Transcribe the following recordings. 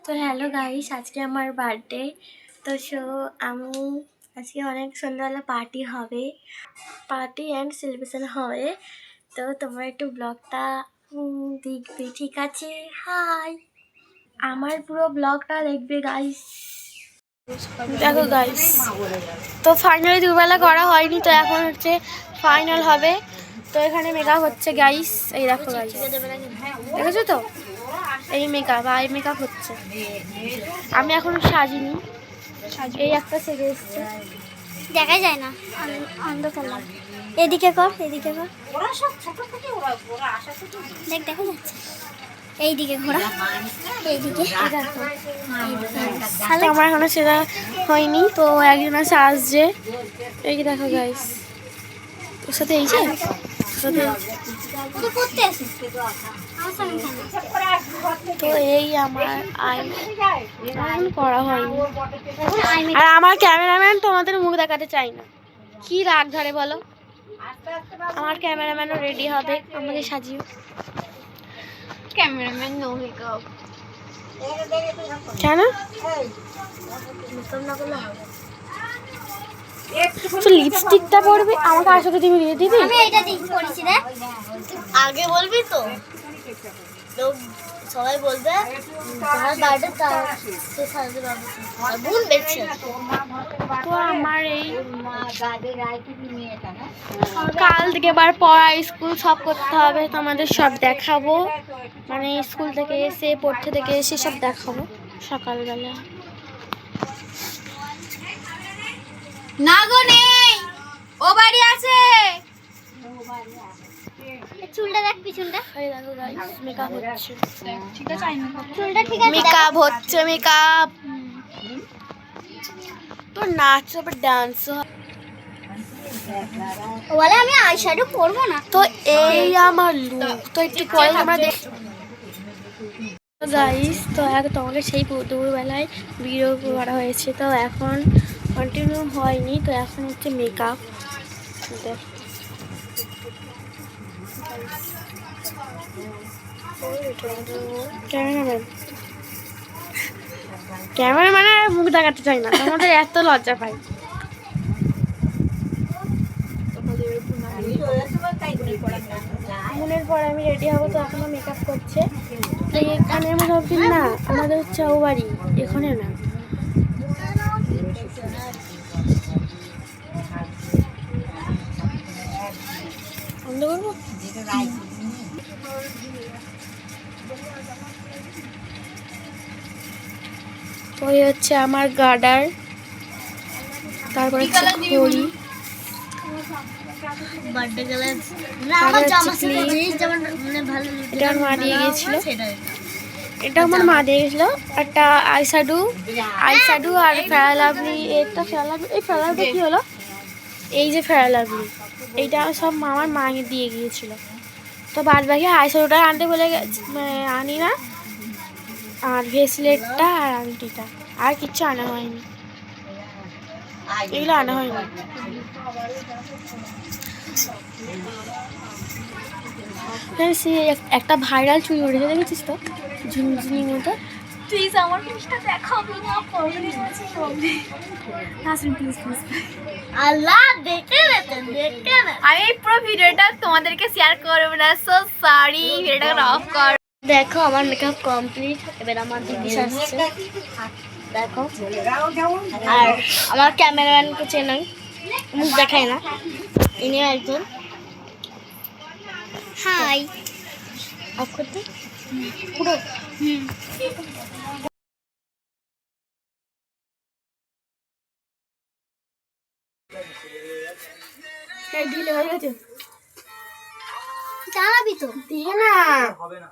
তো hello guys, আজকে আমার বার্থডে। তো আমি আজকে অনেক সন্ধ্যাবেলা পার্টি অ্যান্ড সেলিব্রেশন হবে। তো তোমরা একটু ব্লগটা দেখবে, ঠিক আছে? হাই, আমার পুরো ব্লগটা দেখবে গাইস। দেখো গাইস, তো ফাইনালি দুবেলা করা হয়নি, তো এখন হচ্ছে ফাইনাল হবে। তো এখানে মেকআপ হচ্ছে গাইস, এই দেখো গাইস, দেখেছো তো? এই মেকআপ হচ্ছে। আমি এখন সাজিনি, এই একটা সেজে এসছে, দেখা যায় না অন্ধকার। এদিকে কর, এদিকে কর, দেখ দেখা যাচ্ছে। এইদিকে ঘোরা, এইদিকে। আমার এখনো সেটা হয়নি, তো একজন আছে আসছে, এই দেখো গাইস। তোর সাথে এই যে তো এই আমার করা হয়নি। আর আমার ক্যামেরাম্যান তোমাদের মুখ দেখাতে চাই না, কি রাগ ধরে বলো? আমার ক্যামেরাম্যানও রেডি হবে, আমাকে সাজিও। ক্যামেরাম্যান নো মেকআপ কেন? তো লিপস্টিকটা পরবে, আমাকে আসলে তুমি দিয়ে দিবি? আমি এইটা দিয়ে পরেছি রে, আগে বলবি তো, সবাই বলবে যার বার্থডে তার সে সাজতে পারবে। বোন দেখছে তো আমার এই কাল থেকে আবার পড়া, স্কুল সব করতে হবে, তোমাদের সব দেখাবো। মানে স্কুল থেকে এসে, পড়তে থেকে এসে সব দেখাবো সকালবেলা। না গো নেই, ও বাড়ি আছে। চুলটা দেখ, পিছনটা। এই দেখো গাইস, মেকআপ হচ্ছে। ঠিক আছে, চুলটা ঠিক আছে, মেকআপ হচ্ছে, মেকআপ তো নাচ হবে, ডান্স হবে। বলে আমি আইশ্যাডো পরবো না, তো এই আমার লুক। তো একটু পরে তোমরা দেখ গাইস। তো তোমাকে সেই দুপুরবেলায় ভিডিও করা হয়েছে, তো এখন কন্টিনিউ হয়নি। তো এখন হচ্ছে মেকআপ। ক্যামেরাম্যান মুখ দেখাতে চাই না, তোমাদের এত লজ্জা পাই। মনের পর আমি রেডি হবো, তো এখনো মেকআপ করছে। তো এখানে আমাদের না, আমাদের হচ্ছে ও বাড়ি, এখানে না। বন্ধ করবো। তো এই হচ্ছে আমার গার্ডার, তারপরে হচ্ছে ঘড়ি, এটা আমার মা দিয়ে গেছিল, এটা আমার মা দিয়ে গেছিল। একটা আইশ্যাডো আর ফেয়ার লাভলি, একটা ফেয়ার লাভলি। এই ফেয়ার লাভলি কি হলো? এই যে ফেয়ার লাভলি, এইটা সব আমার মা দিয়ে গিয়েছিল। তো বাদ বাকি আইশ্যাডোটা আনতে বলে আনি না, আর ভেসলেটটা আর আংটিটা, আর কিচ্ছু আনা হয়নি, এগুলো আনা হয়নি। একটা ভাইরাল চুড়ি উঠেছে, দেখেছিস তো? ঝুনঝুনি মতো। প্লিজ আমার ফেসটা দেখাবি না, প্রবলেম আছে, প্লিজ প্লিজ। আল্লাহ দেখে আমি পুরো ভিডিওটা তোমাদেরকে শেয়ার করব না, সো সরি, ভিডিওটা অফ কর। দেখো আমার মেকআপ কমপ্লিট, এবার আমার দিদি আসছে, দেখো। আর আমার ক্যামেরাম্যানকে চেনাই, মুখ দেখায় না, ইনি একজন। হাই, অফ করতে পুরো। ঢিলে হয়ে গেছে, জানাবি তো, দিয়ে না হবে না।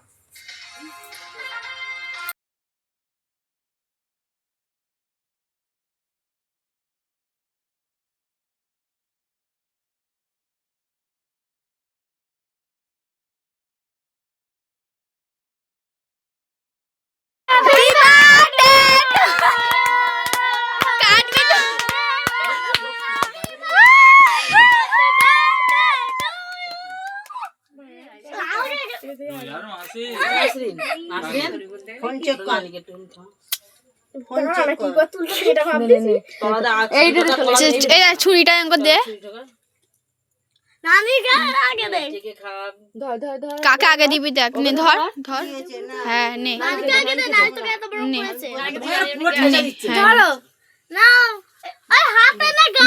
ছুরিটা এঙ্কর দে কাকে আগে দিবি দেখ নে ধর ধর হ্যাঁ নে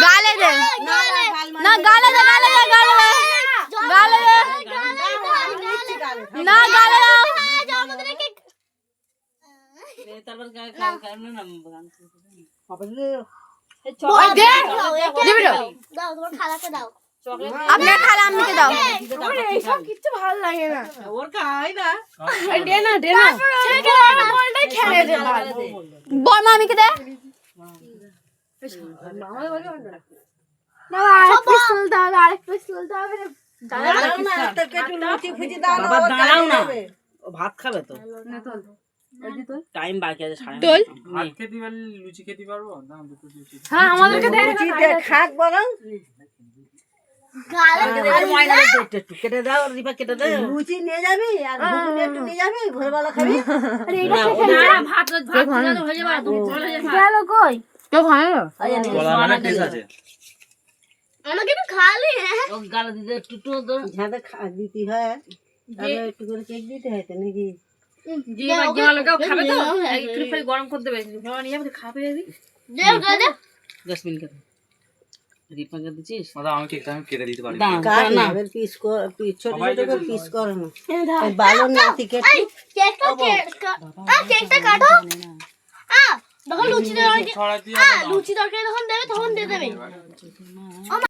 গালে দে না গালে দে গালে দে গালে দে না গালে দাও আপনার খালা আম্মিকে দাও কিচ্ছু ভালো লাগে না বর্মা আম্মিকে দে ভাত খাবে তো টাইম বাকি আছে ভাত খেতে পারলে লুচি খেতে পারবো না দুটো লুচি হ্যাঁ আমাদেরকে খাক বরং কেটে দাও রিপা কেটে দাও লুচি নিয়ে যাবি আর ঘুগনি একটু নিয়ে যাবি ভোরবেলা খাবি ভাত হয়ে যাবে গেল কই কেউ খায় না কলা মানে টেস্ট আছে আমাকে তো খালি ও গাল দিতে একটু তো ঝাঁটা দিতে হয় তাহলে একটু করে কেক দিতে হয় তো নাকি খাবে তো একটু গরম করে দেবে খাবে 10 মিনিট কেটে রিপাকে দিছিস দাদা আমি কেকটা আমি কেটে দিতে পারি না পিস ছোট ছোট করে পিস করো না ভালো না কেটে কেকটা কাটো যখন লুচি তরকারি তখন দেবে তখন দিয়ে দেবে